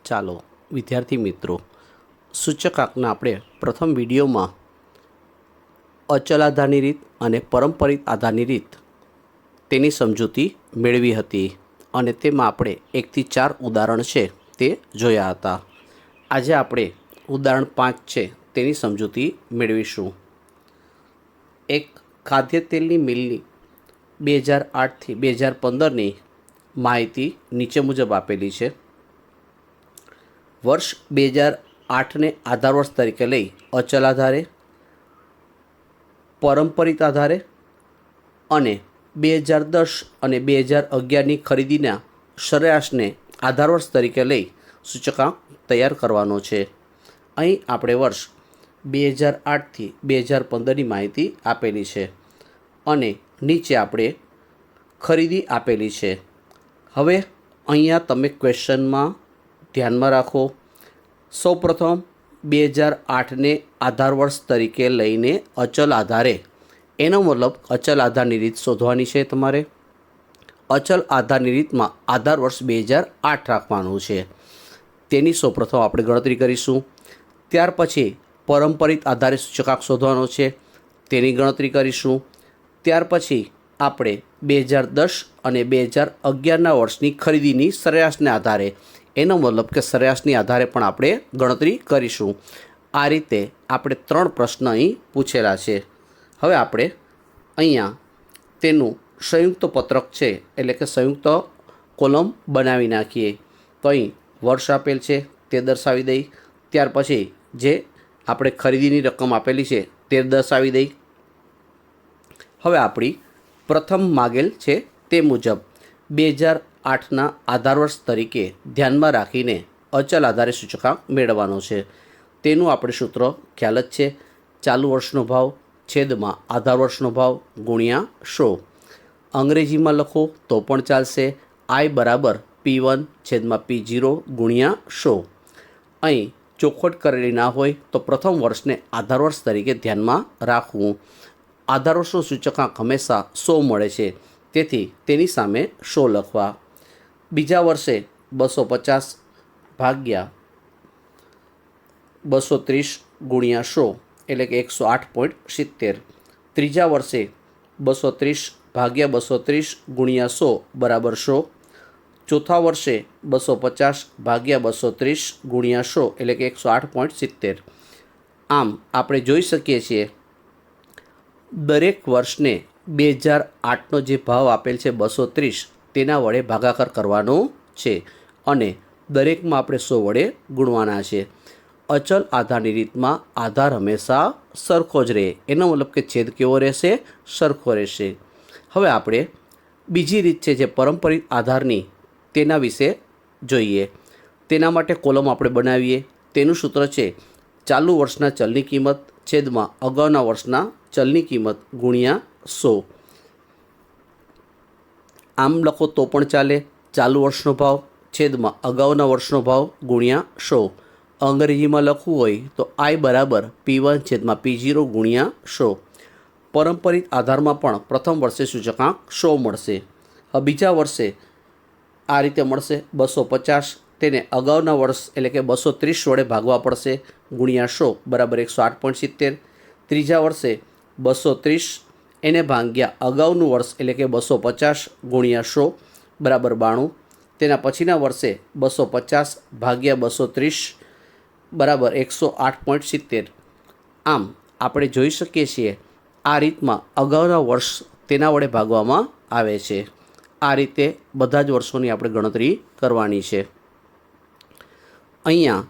ચાલો વિદ્યાર્થી મિત્રો, સૂચકાંકના આપણે પ્રથમ વિડીયોમાં અચલ આધારની રીત અને પરંપરિત આધારની રીત તેની સમજૂતી મેળવી હતી અને તેમાં આપણે 1 થી 4 ઉદાહરણ છે તે જોયા હતા. આજે આપણે ઉદાહરણ 5 છે તેની સમજૂતી મેળવીશું. એક ખાદ્ય તેલની મિલની 2008 થી 2015ની માહિતી નીચે મુજબ આપેલી છે. વર્ષ 2008ને આધાર વર્ષ તરીકે લઈ અચલ આધારે, પરંપરિત આધારે અને 2010 અને 2011ની ખરીદીના સરેરાશને આધાર વર્ષ તરીકે લઈ સૂચકાંક તૈયાર કરવાનો છે. અહીં આપણે વર્ષ 2008થી 2015ની માહિતી આપેલી છે અને નીચે આપણે ખરીદી આપેલી છે. હવે અહીંયા તમે ક્વેશ્ચનમાં ધ્યાનમાં રાખો. સૌપ્રથમ 2008ને આધાર વર્ષ તરીકે લઈને અચલ આધારે, એનો મતલબ અચલ આધારની રીત શોધવાની છે તમારે. અચલ આધારની રીતમાં આધાર વર્ષ 2008 રાખવાનું છે. તેની સૌપ્રથમ આપણે ગણતરી કરીશું. ત્યાર પછી પરંપરિત આધારે સૂચકાંક શોધવાનો છે, તેની ગણતરી કરીશું. ત્યાર પછી આપણે 2010 અને 2011ના વર્ષની ખરીદીની સરેરાશને આધારે, એનો મતલબ કે સરેરાશની આધારે પણ આપણે ગણતરી કરીશું. આ રીતે આપણે 3 પ્રશ્ન અહીં પૂછેલા છે. હવે આપણે અહીંયા તેનું સંયુક્ત પત્રક છે, એટલે કે સંયુક્ત કોલમ બનાવી નાખીએ. તો અહીં વર્ષ આપેલ છે તે દર્શાવી દઈ. ત્યાર પછી જે આપણે ખરીદીની રકમ આપેલી છે તે દર્શાવી દઈ. હવે આપણી પ્રથમ માગેલ છે તે મુજબ 2008ના આધાર વર્ષ તરીકે ધ્યાનમાં રાખીને અચલ આધારે સૂચકાંક મેળવવાનો છે. તેનું આપણે સૂત્ર ખ્યાલ જ છે, ચાલુ વર્ષનો ભાવ છેદમાં આધાર વર્ષનો ભાવ ગુણ્યા 100. અંગ્રેજીમાં લખો તો પણ ચાલશે. I બરાબર P1 છેદમાં P0 ગુણ્યા 100. અહીં ચોખવટ કરેલી ના હોય તો પ્રથમ વર્ષને આધાર વર્ષ તરીકે ધ્યાનમાં રાખવું. આધાર વર્ષનો સૂચકાંક હંમેશા 100 મળે છે, તેથી તેની સામે 100 લખવા. બીજા વર્ષે 250 ભાગ્યા 230 ગુણ્યા 100 એટલે કે 108.70. ત્રીજા વર્ષે 230 ભાગ્યા 230 ગુણ્યા 100 બરાબર 100. ચોથા વર્ષે 250 ભાગ્યા 230 ગુણ્યા 100 એટલે કે 108.70. આમ આપણે જોઈ શકીએ છીએ દરેક વર્ષને 2008નો જે ભાવ આપેલ છે 230, તેના વડે ભાગાકાર કરવાનો છે અને દરેકમાં આપણે 100 વડે ગુણવાના છે. અચલ આધારની રીતમાં આધાર હંમેશા સરખો જ રહે, એનો મતલબ કે છેદ કેવો રહેશે? સરખો રહેશે. હવે આપણે બીજી રીત છે જે પરંપરિત આધારની, તેના વિશે જોઈએ. તેના માટે કોલમ આપણે બનાવીએ. તેનું સૂત્ર છે ચાલુ વર્ષના ચલની કિંમત છેદમાં અગાઉના વર્ષના ચલની કિંમત ગુણ્યા 100. આમ લખો તો પણ ચાલે. ચાલુ વર્ષનો ભાવ છેદમાં અગાઉના વર્ષનો ભાવ ગુણ્યા 100. અંગ્રેજીમાં લખવું હોય તો I બરાબર P1 છેદમાં P0 ગુણ્યા 100. પરંપરિત આધારમાં પણ પ્રથમ વર્ષે સૂચકાંક 100 મળશે. હવે બીજા વર્ષે આ રીતે મળશે 250, તેને અગાઉના વર્ષ એટલે કે 230 વડે ભાગવા પડશે ગુણ્યા 100 બરાબર 108.70. ત્રીજા વર્ષે 230 એને ભાગ્યા અગાઉનું વર્ષ એટલે કે 250 ગુણ્યા 100 બરાબર 92. તેના પછીના વર્ષે 250 ભાગ્યા 230 બરાબર 108.70. આમ આપણે જોઈ શકીએ છીએ આ રીતમાં અગાઉના વર્ષ તેના વડે ભાગવામાં આવે છે. આ રીતે બધા જ વર્ષોની આપણે ગણતરી કરવાની છે. અહીંયા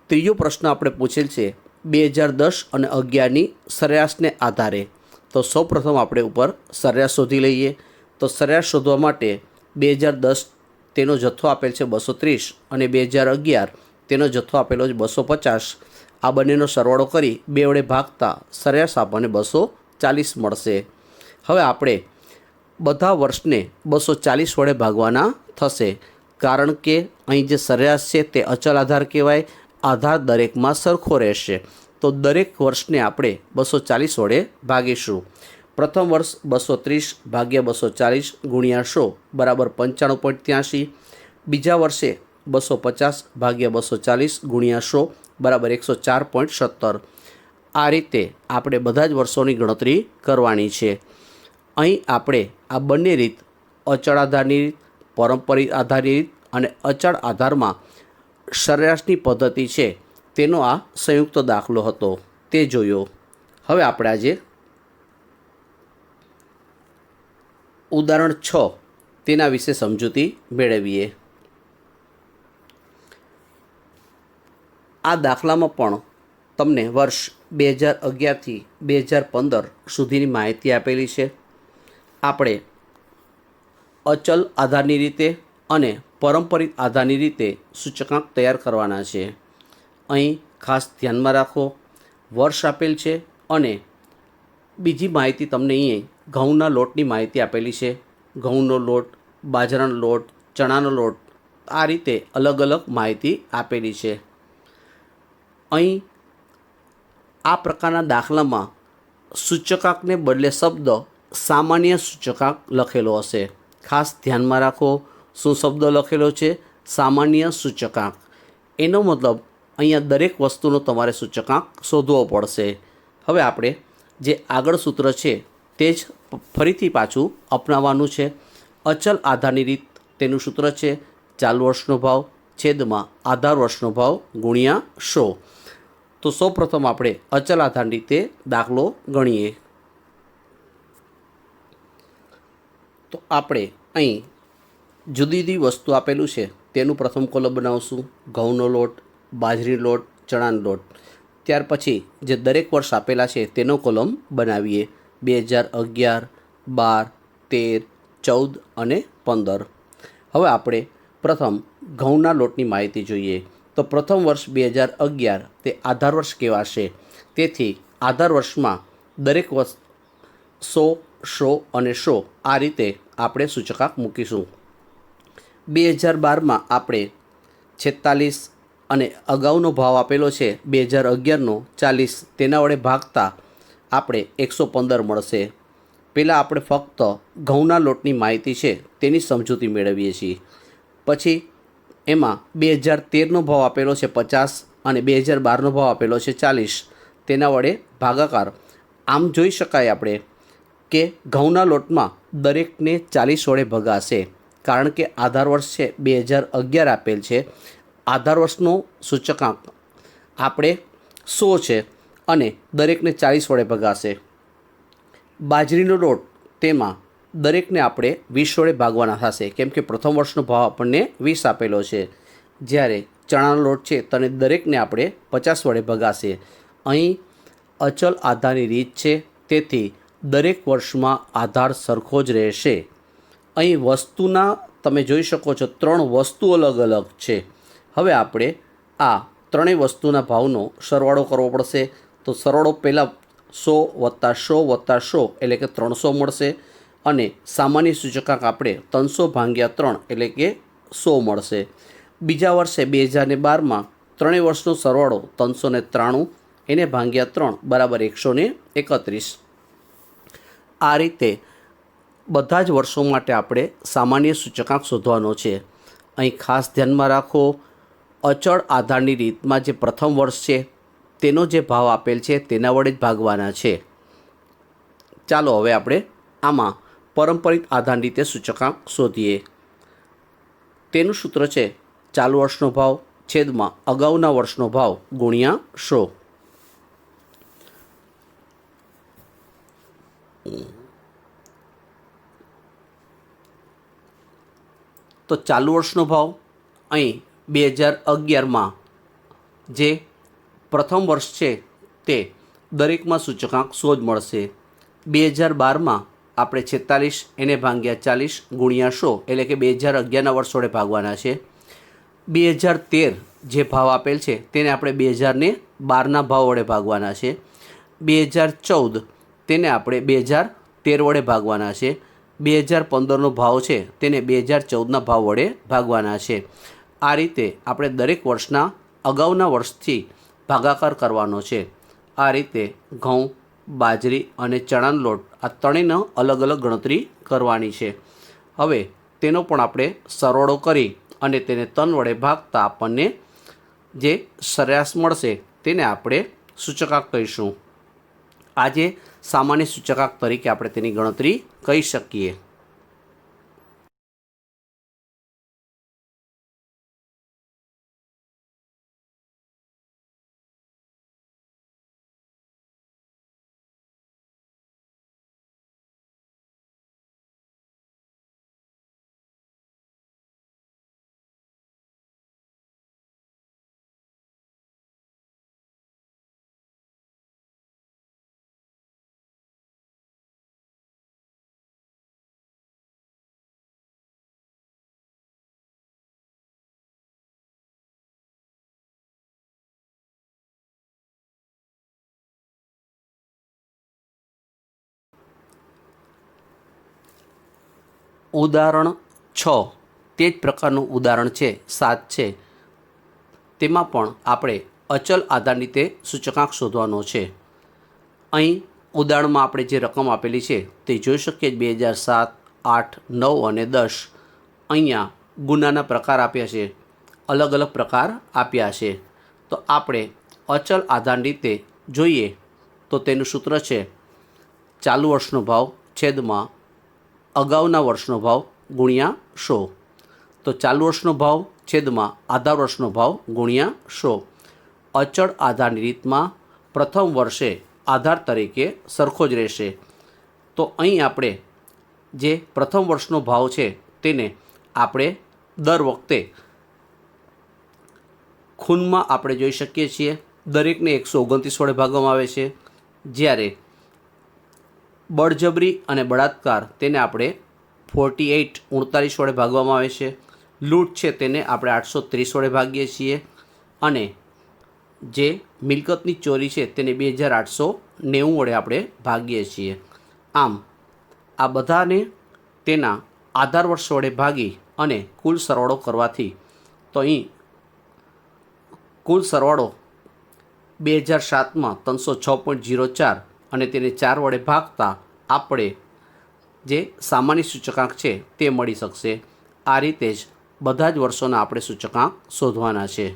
ત્રીજો પ્રશ્ન આપણે પૂછેલ છે 2010 અને 2011ની સરેરાશને આધારે. તો સૌપ્રથમ આપણે ઉપર સરેરાશ શોધી લઈએ. તો સરેરાશ શોધવા માટે 2010 તેનો જથ્થો આપેલ છે 230 અને 2011 તેનો જથ્થો આપેલો છે 250. આ બંનેનો સરવાળો કરી 2 વડે ભાગતા સરેરાશ આપણને 240 મળશે. હવે આપણે બધા વર્ષને 240 વડે ભાગવાના થશે, કારણ કે અહીં જે સરેરાશ છે તે અચલ આધાર કહેવાય. આધાર દરેકમાં સરખો રહેશે, તો દરેક વર્ષને આપણે 240 વડે ભાગીશું. પ્રથમ વર્ષ 230 ભાગ્યા 240 ગુણ્યા 100 બરાબર 95.83. બીજા વર્ષે 250 ભાગ્યા 240 ગુણ્યા 100 બરાબર 104.70. આ રીતે આપણે બધા જ વર્ષોની ગણતરી કરવાની છે. અહીં આપણે આ બંને રીત, અચળ આધારની રીત, પારંપરિક આધારની રીત અને અચળ આધારમાં સરેરાશની પદ્ધતિ છે તેનો આ સંયુક્ત દાખલો હતો તે જોયો. હવે આપણે આજે ઉદાહરણ 6 તેના વિશે સમજૂતી મેળવીએ. આ દાખલામાં પણ તમને વર્ષ 2011થી 2015 સુધીની માહિતી આપેલી છે. આપણે અચલ આધારની રીતે અને પારંપરિક આધારની રીતે સૂચકાંક તૈયાર કરવાના છે. અહીં ખાસ ધ્યાનમાં રાખો, વર્ષ આપેલ છે અને બીજી માહિતી તમને અહીં ઘઉંના લોટની માહિતી આપેલી છે. ઘઉંનો લોટ, બાજરાનો લોટ, ચણાનો લોટ, આ રીતે અલગ અલગ માહિતી આપેલી છે. અહીં આ પ્રકારના દાખલામાં સૂચકાંકને બદલે શબ્દ સામાન્ય સૂચકાંક લખેલો હશે. ખાસ ધ્યાનમાં રાખો, શું શબ્દ લખેલો છે? સામાન્ય સૂચકાંક. એનો મતલબ અહીંયા દરેક વસ્તુનો તમારે સૂચકાંક શોધવો પડશે. હવે આપણે જે આગળ સૂત્ર છે તે જ ફરીથી પાછું અપનાવવાનું છે. અચલ આધારની રીત, તેનું સૂત્ર છે ચાલુ વર્ષનો ભાવ છેદમાં આધાર વર્ષનો ભાવ ગુણ્યા 100. તો સૌપ્રથમ આપણે અચલ આધારની રીતે દાખલો ગણીએ. તો આપણે અહીં જુદી જુદી વસ્તુ આપેલું છે તેનું પ્રથમ કોલમ બનાવશું. ઘઉંનો લોટ, બાજરીનો લોટ, ચણાનો લોટ. ત્યાર પછી જે દરેક વર્ષ આપેલા છે તેનો કોલમ બનાવીએ. 2011, 12, 13, 14 અને 15. હવે આપણે પ્રથમ ઘઉંના લોટની માહિતી જોઈએ. તો પ્રથમ વર્ષ 2011 તે આધાર વર્ષ કહેવાશે. તેથી આધાર વર્ષમાં દરેક વર્ષ 100, 100 અને 100 આ રીતે આપણે સૂચકાંક મૂકીશું. 2012માં આપણે 46 અને અગાઉનો ભાવ આપેલો છે 2011નો 40, તેના વડે ભાગતા આપણે 115 મળશે. પહેલાં આપણે ફક્ત ઘઉંના લોટની માહિતી છે તેની સમજૂતી મેળવીએ છીએ. પછી એમાં 2013નો ભાવ આપેલો છે 50 અને 2012નો ભાવ આપેલો છે 40, તેના વડે ભાગાકાર. આમ જોઈ શકાય આપણે કે ઘઉંના લોટમાં દરેકને 40 વડે ભગાશે, કારણ કે આધાર વર્ષ છે 2011 આપેલ છે. આધાર વર્ષનો સૂચકાંક આપણે 100 છે અને દરેકને 40 વડે ભગાશે. બાજરીનો લોટ, તેમાં દરેકને આપણે 20 વડે ભાગવાના થશે, કેમ કે પ્રથમ વર્ષનો ભાવ આપણને 20 આપેલો છે. જ્યારે ચણાનો લોટ છે તેને દરેકને આપણે 50 વડે ભગાશે. અહીં અચલ આધારની રીત છે, તેથી દરેક વર્ષમાં આધાર સરખો જ રહેશે. અહીં વસ્તુના તમે જોઈ શકો છો 3 વસ્તુ અલગ અલગ છે. હવે આપણે આ ત્રણેય વસ્તુના ભાવનો સરવાળો કરવો પડશે. તો સરવાળો પહેલાં 100 + 100 + 100 એટલે કે 300 મળશે અને સામાન્ય સૂચકાંક આપણે 300 ભાગ્યા 3 એટલે કે 100 મળશે. બીજા વર્ષે 2012માં ત્રણેય વર્ષનો સરવાળો 393, એને ભાગ્યા 3 બરાબર 131. આ રીતે બધા જ વર્ષો માટે આપણે સામાન્ય સૂચકાંક શોધવાનો છે. અહીં ખાસ ધ્યાનમાં રાખો, અચળ આધારની રીતમાં જે પ્રથમ વર્ષ છે તેનો જે ભાવ આપેલ છે તેના વડે જ ભાગવાના છે. ચાલો હવે આપણે આમાં પારંપરિક આધારની રીતે સૂચકાંક શોધીએ. તેનું સૂત્ર છે ચાલુ વર્ષનો ભાવ છેદમાં અગાઉના વર્ષનો ભાવ ગુણ્યા 100. તો ચાલુ વર્ષનો ભાવ અહીં 2011માં જે પ્રથમ વર્ષ છે તે દરેકમાં સૂચકાંક 100 જ મળશે. 2012માં આપણે 46, એને ભાગ્યા 40 ગુણ્યા 100 એટલે કે 2011ના વર્ષ વડે ભાગવાના છે. 2013 જે ભાવ આપેલ છે તેને આપણે 2012ના ભાવ વડે ભાગવાના છે. 2014 તેને આપણે 2013 વડે ભાગવાના છે. 2015નો ભાવ છે તેને 2014ના ભાવ વડે ભાગવાના છે. આ રીતે આપણે દરેક વર્ષના અગાઉના વર્ષથી ભાગાકાર કરવાનો છે. આ રીતે ઘઉં, બાજરી અને ચણાનો લોટ આ ત્રણેયનો અલગ અલગ ગણતરી કરવાની છે. હવે તેનો પણ આપણે સરવાળો કરી અને તેને 3 વડે ભાગતા આપણને જે સરેરાશ મળશે તેને આપણે સૂચકાંક કહીશું. આજે સામાન્ય સૂચકાંક તરીકે આપણે તેની ગણતરી કરી શકીએ. ઉદાહરણ 6 તે જ પ્રકારનું ઉદાહરણ છે 7 છે. તેમાં પણ આપણે અચલ આધાર રીતે સૂચકાંક શોધવાનો છે. અહીં ઉદાહરણમાં આપણે જે રકમ આપેલી છે તે જોઈ શકીએ 2007, 8, 9 અને 10. અહીંયા ગુનાના પ્રકાર આપ્યા છે, અલગ અલગ પ્રકાર આપ્યા છે. તો આપણે અચલ આધાર રીતે જોઈએ તો તેનું સૂત્ર છે ચાલુ વર્ષનો ભાવ છેદમાં અગાઉના વર્ષનો ભાવ ગુણ્યા 100. તો ચાલુ વર્ષનો ભાવ છેદમાં આધાર વર્ષનો ભાવ ગુણ્યા 100. અચળ આધારની રીતમાં પ્રથમ વર્ષે આધાર તરીકે સરખો જ રહેશે. તો અહીં આપણે જે પ્રથમ વર્ષનો ભાવ છે તેને આપણે દર વખતે ખૂનમાં આપણે જોઈ શકીએ છીએ દરેકને 129 વડે ભાગવામાં આવે છે. જ્યારે બળજબરી અને બળાત્કાર તેને આપણે 48 વડે ભાગવામાં આવે છે. લૂંટ છે તેને આપણે 830 વડે ભાગીએ છીએ અને જે મિલકતની ચોરી છે તેને 2890 વડે આપણે ભાગીએ છીએ. આમ આ બધાને તેના આધાર વર્ષ વડે ભાગી અને કુલ સરવાળો કરવાથી તો અહીં કુલ સરવાળો 2007માં 306.04 અને તેને 4 વડે ભાગતા આપણે જે સામાન્ય સૂચકાંક છે તે મળી શકશે. આ રીતે જ બધા જ વર્ષોના આપણે સૂચકાંક શોધવાના છે.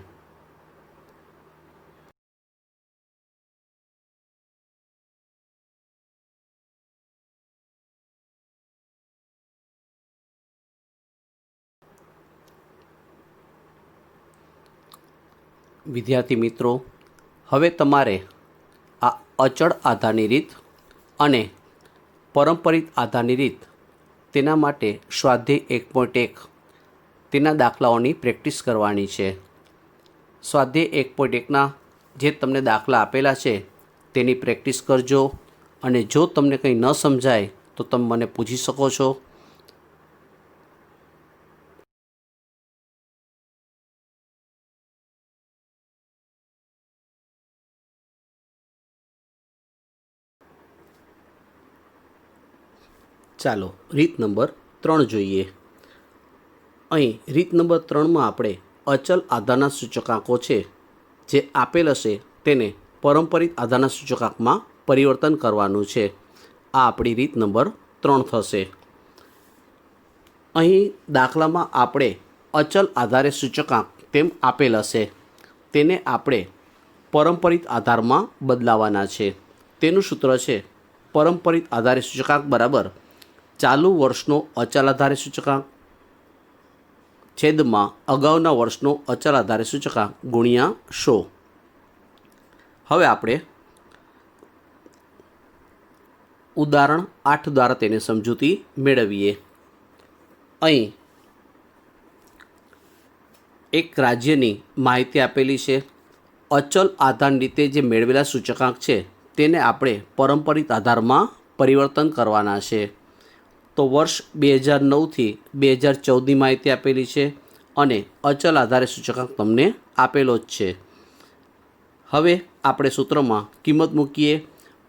વિદ્યાર્થી મિત્રો, હવે તમારે આ અચળ આધારની રીત અને પરંપરિત આધારની રીત તેના માટે સ્વાધ્યાય 1.1 તેના દાખલાઓની પ્રેક્ટિસ કરવાની છે. સ્વાધ્યાય 1.1ના જે તમને દાખલા આપેલા છે તેની પ્રેક્ટિસ કરજો અને જો તમને કંઈ ન સમજાય તો તમે મને પૂછી શકો છો. ચાલો રીત નંબર 3 જોઈએ. અહીં રીત નંબર 3માં આપણે અચલ આધારના સૂચકાંકો છે જે આપેલ હશે તેને પરંપરિત આધારના સૂચકાંકમાં પરિવર્તન કરવાનું છે. આ આપણી રીત નંબર 3 થશે. અહીં દાખલામાં આપણે અચલ આધારે સૂચકાંક તેમ આપેલ હશે તેને આપણે પરંપરિત આધારમાં બદલાવાના છે. તેનું સૂત્ર છે પરંપરિત આધારે સૂચકાંક બરાબર ચાલુ વર્ષનો અચલ આધારે સૂચકાંક છેદમાં અગાઉના વર્ષનો અચલ આધારે સૂચકાંક ગુણ્યા 100. હવે આપણે ઉદાહરણ 8 દ્વારા તેને સમજૂતી મેળવીએ. અહીં એક રાજ્યની માહિતી આપેલી છે. અચલ આધારની રીતે જે મેળવેલા સૂચકાંક છે તેને આપણે પરંપરિત આધારમાં પરિવર્તન કરવાના છે. તો વર્ષ 2009થી 2014ની માહિતી આપેલી છે અને અચલ આધારે સૂચકાંક તમને આપેલો જ છે. હવે આપણે સૂત્રમાં કિંમત મૂકીએ.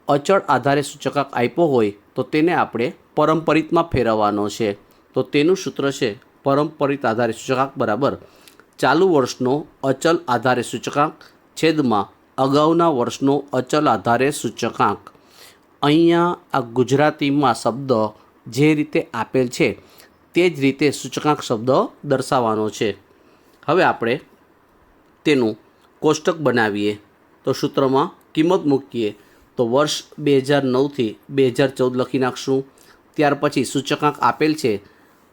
અચળ આધારે સૂચકાંક આપ્યો હોય તો તેને આપણે પરંપરિતમાં ફેરવવાનો છે. તો તેનું સૂત્ર છે પરંપરિત આધારે સૂચકાંક બરાબર ચાલુ વર્ષનો અચલ આધારે સૂચકાંક છેદમાં અગાઉના વર્ષનો અચલ આધારે સૂચકાંક. અહીંયા આ ગુજરાતીમાં શબ્દ જે રીતે આપેલ છે તે જ રીતે સૂચકાંક શબ્દ દર્શાવવાનો છે. હવે આપણે તેનું કોષ્ટક બનાવીએ. તો સૂત્રમાં કિંમત મૂકીએ તો વર્ષ 2009થી 2014 લખી નાખશું. ત્યાર પછી સૂચકાંક આપેલ છે,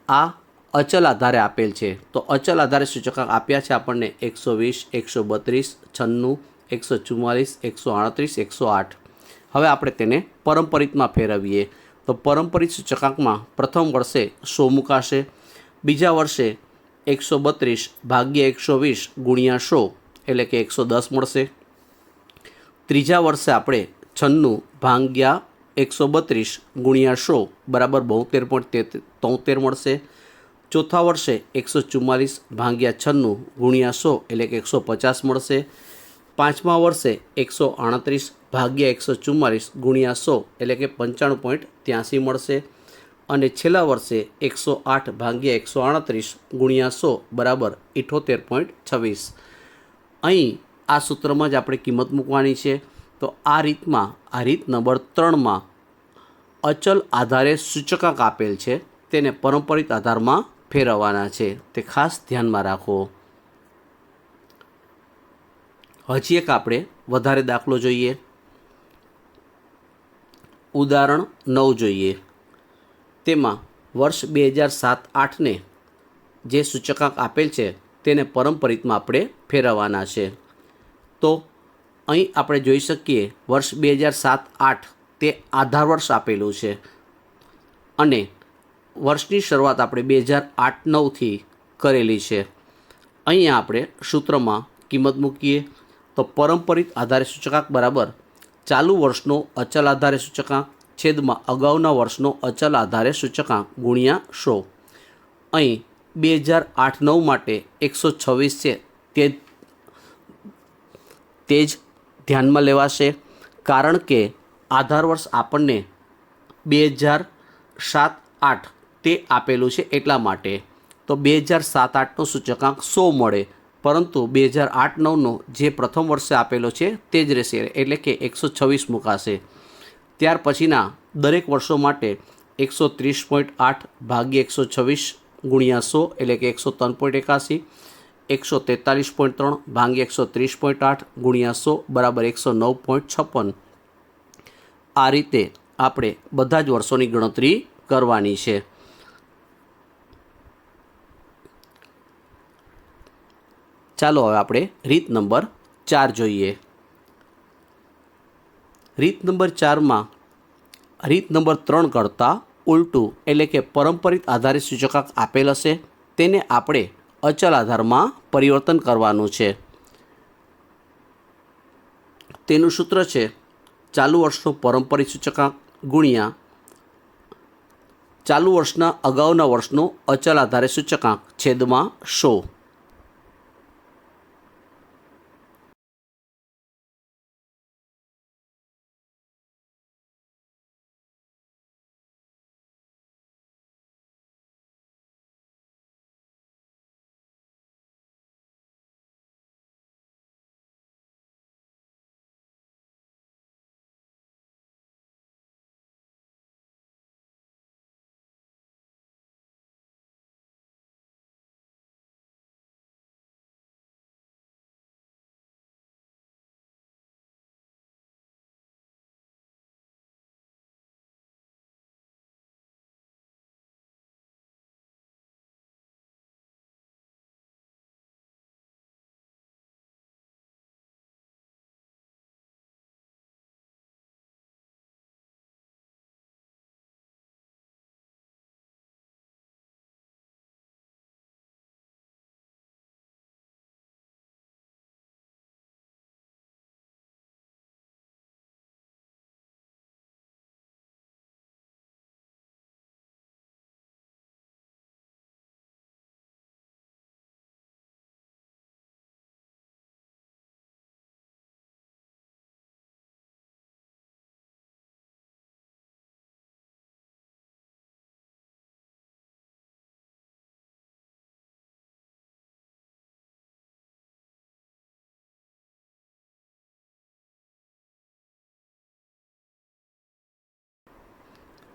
આ અચલ આધારે આપેલ છે. તો અચલ આધારે સૂચકાંક આપ્યા છે આપણને 120, 132, 96, 144, 138, 108. હવે આપણે તેને પરંપરિતમાં ફેરવીએ. તો પરંપરિત સૂચકાંકમાં પ્રથમ વર્ષે 100 મુકાશે, બીજા વર્ષે 132 ભાગ્યા 120 ગુણ્યા 100 એટલે કે 110 મળશે. ત્રીજા વર્ષે આપણે 96 ભાગ્યા 132 ગુણ્યા 100 બરાબર 72.73 મળશે. ચોથા વર્ષે 144 ભાગ્યા 96 ગુણ્યા 100 એટલે કે 150 મળશે. પાંચમા વર્ષે 138 ભાગ્યા 144 ગુણ્યા 100 એટલે કે 95.83 મળશે. અને છેલ્લા વર્ષે 108 ભાગ્યા 138 ગુણ્યા 100 બરાબર 78.26. અહીં આ સૂત્રમાં જ આપણે કિંમત મૂકવાની છે. તો આ રીતમાં, આ રીત નંબર 3માં અચલ આધારે સૂચકાંક આપેલ છે તેને પરંપરિત આધારમાં ફેરવવાના છે, તે ખાસ ધ્યાનમાં રાખો. હજી એક આપણે વધારે દાખલો જોઈએ. ઉદાહરણ 9 જોઈએ. તેમાં વર્ષ 2007-8ને જે સૂચકાંક આપેલ છે તેને પરંપરિતમાં આપણે ફેરવવાના છે. તો અહીં આપણે જોઈ શકીએ વર્ષ 2007-8 તે આધાર વર્ષ આપેલું છે અને વર્ષની શરૂઆત આપણે 2008-9થી કરેલી છે. અહીંયા આપણે સૂત્રમાં કિંમત મૂકીએ તો પરંપરિત આધારે સૂચકાંક બરાબર ચાલુ વર્ષનો અચલ આધારે સૂચકાંક છેદમાં અગાઉના વર્ષનો અચલ આધારે સૂચકાંક ગુણ્યા 100. અહીં 2008-9 માટે 126 છે તે જ ધ્યાનમાં લેવાશે, કારણ કે આધાર વર્ષ આપણને 2007-8 તે આપેલું છે એટલા માટે. તો 2007-8નો સૂચકાંક 100 મળે, પરંતુ 2008-9નો જે પ્રથમ વર્ષે આપેલો છે તે જ રહેશે એટલે કે 126 મુકાશે. ત્યાર પછીના દરેક વર્ષો માટે 130.8 ભાગ્યા 126 ગુણ્યા 100 એટલે કે 103.81, 143.3 ભાગ્યા 130.8 ગુણ્યા 100 બરાબર 109.56. આ રીતે આપણે બધા જ વર્ષોની ગણતરી કરવાની છે. ચાલો હવે આપણે રીત નંબર 4 જોઈએ. રીત નંબર 4માં રીત નંબર 3 કરતાં ઉલટું એટલે કે પરંપરિત આધારિત સૂચકાંક આપેલ હશે તેને આપણે અચલ આધારમાં પરિવર્તન કરવાનું છે. તેનું સૂત્ર છે ચાલુ વર્ષનો પરંપરિત સૂચકાંક ગુણ્યા ચાલુ વર્ષના અગાઉના વર્ષનો અચલ આધારે સૂચકાંક છેદમાં 100.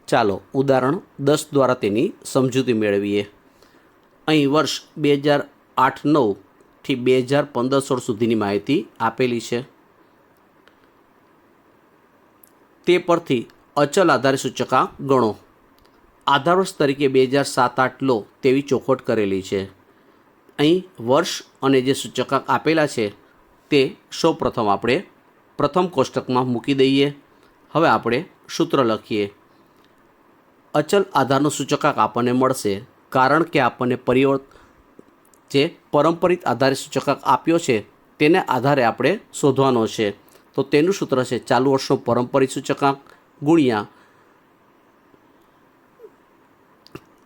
ચાલો ઉદાહરણ 10 દ્વારા તેની સમજૂતી મેળવીએ. અહીં વર્ષ 2008-9 થી 2015-16 સુધીની માહિતી આપેલી છે. તે પરથી અચલ આધારિત સૂચકાંક ગણો. આધાર વર્ષ તરીકે 2007-8 લો તેવી ચોખવટ કરેલી છે. અહીં વર્ષ અને જે સૂચકાંક આપેલા છે તે સૌપ્રથમ આપણે પ્રથમ કોષ્ટકમાં મૂકી દઈએ. હવે આપણે સૂત્ર લખીએ. અચલ આધારનો સૂચકાંક આપણને મળશે કારણ કે આપણને જે પરંપરિત આધારિત સૂચકાંક આપ્યો છે તેને આધારે આપણે શોધવાનો છે. તો તેનું સૂત્ર છે ચાલુ વર્ષનો પરંપરિત સૂચકાંક ગુણ્યા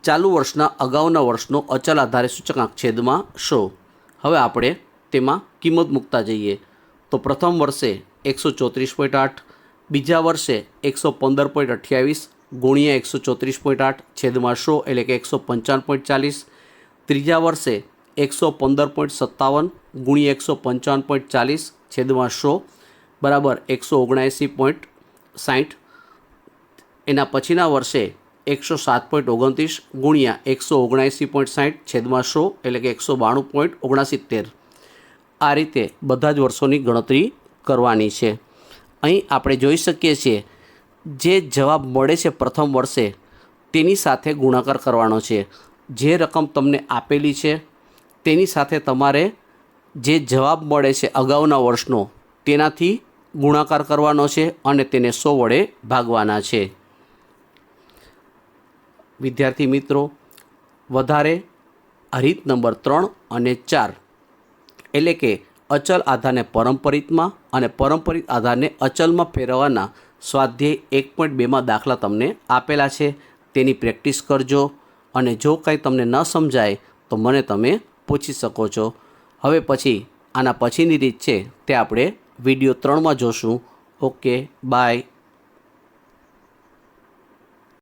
ચાલુ વર્ષના અગાઉના વર્ષનો અચલ આધારિત સૂચકાંક છેદમાં 100. હવે આપણે તેમાં કિંમત મૂકતા જઈએ. તો પ્રથમ વર્ષે 134.8, બીજા વર્ષે 115.28 ગુણ્યા 134.8 છેદમાં 100 એટલે કે 155.40, ત્રીજા વર્ષે 115.57 ગુણ્યા 155.40 છેદમાં 100 બરાબર 179.60. એના પછીના વર્ષે 107.29 ગુણ્યા 179.60 છેદમાં 100 એટલે કે 192.69. આ રીતે બધા જ વર્ષોની ગણતરી કરવાની છે. અહીં આપણે જોઈ શકીએ છીએ જે જવાબ મળે છે પ્રથમ વર્ષે તેની સાથે ગુણાકાર કરવાનો છે. જે રકમ તમને આપેલી છે તેની સાથે તમારે જે જવાબ મળે છે અગાઉના વર્ષનો તેનાથી ગુણાકાર કરવાનો છે અને તેને 100 વડે ભાગવાના છે. વિદ્યાર્થી મિત્રો, વધારે રીત નંબર 3 અને 4 એટલે કે અચલ આધારને પરંપરિતમાં અને પરંપરિત આધારને અચલમાં ફેરવવાના સ્વાધ્યાય 1.2માં દાખલા તમને આપેલા છે. તેની પ્રેક્ટિસ કરજો અને જો કંઈ તમને ન સમજાય તો મને તમે પૂછી શકો છો. હવે પછી આના પછીની રીત છે તે આપણે વિડીયો 3માં જોશું. Okay, by.